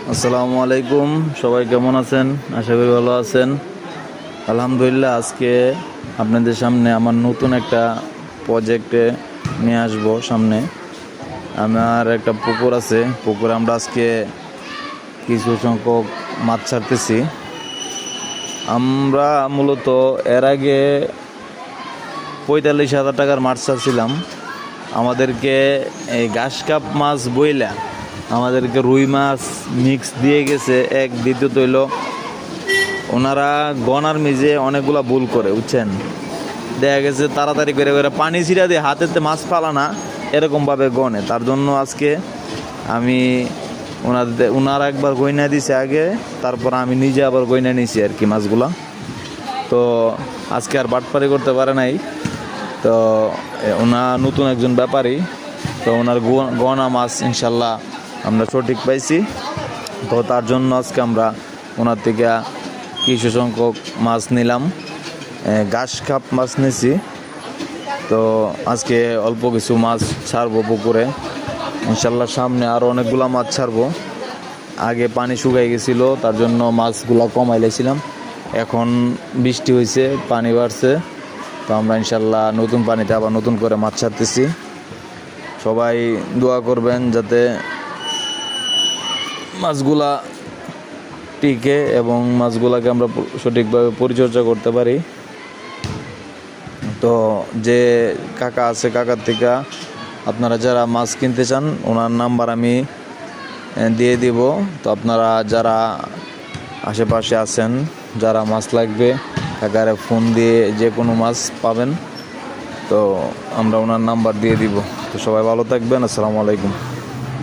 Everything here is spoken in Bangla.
আসসালামু আলাইকুম। সবাই কেমন আছেন? আশা করি ভালো আছেন। আলহামদুলিল্লাহ, আজকে আপনাদের সামনে আমার নতুন একটা প্রজেক্টে নিয়ে আসবো সামনে। আমার একটা পুকুর আছে, পুকুরে আমরা আজকে কিছু সংখ্যক মাছ ছাড়তেছি। আমরা মূলত এর আগে 45,000 টাকার মাছ ছাড়ছিলাম। আমাদেরকে এই ঘাস কাপ মাছ বইলা আমাদেরকে রুই মাছ মিক্স দিয়ে গেছে। দ্বিতীয়ত হইল ওনারা গনার মিজে অনেকগুলা ভুল করে, বুঝছেন। দেখা গেছে তাড়াতাড়ি করে করে পানি ছিটা দিয়ে হাতেতে মাছ পালা না, এরকমভাবে গনে। তার জন্য আজকে আমি ওনারা একবার গয়না দিছে আগে, তারপর আমি নিজে আবার গয়না নিয়েছি আর কি মাছগুলা। তো আজকে আর বাটপারি করতে পারে নাই। তো ওনার নতুন একজন ব্যাপারী, তো ওনার গনা মাছ ইনশাল্লাহ আমরা সঠিক পাইছি। তো তার জন্য আজকে আমরা ওনার থেকে কিছু সংখ্যক মাছ নিলাম, ঘাস কাপ মাছ নিয়েছি। তো আজকে অল্প কিছু মাছ ছাড়বো পুকুরে ইনশাল্লাহ। সামনে আরও অনেকগুলো মাছ ছাড়বো। আগে পানি শুকাই গেছিলো, তার জন্য মাছগুলো কমাইলেছিলাম। এখন বৃষ্টি হয়েছে, পানি বাড়ছে, তো আমরা ইনশাল্লাহ নতুন পানিতে আবার নতুন করে মাছ ছাড়তেছি। সবাই দোয়া করবেন যাতে মাছগুলা টিকে এবং মাছগুলাকে আমরা সঠিকভাবে পরিচর্যা করতে পারি। তো যে কাকা আছে, কাকার থেকে আপনারা যারা মাছ কিনতে চান ওনার নাম্বার আমি দিয়ে দিব। তো আপনারা যারা আশেপাশে আছেন, যারা মাছ লাগবে, কাকারে ফোন দিয়ে যে কোনো মাছ পাবেন। তো আমরা ওনার নাম্বার দিয়ে দিব। তো সবাই ভালো থাকবেন। আসসালামু আলাইকুম।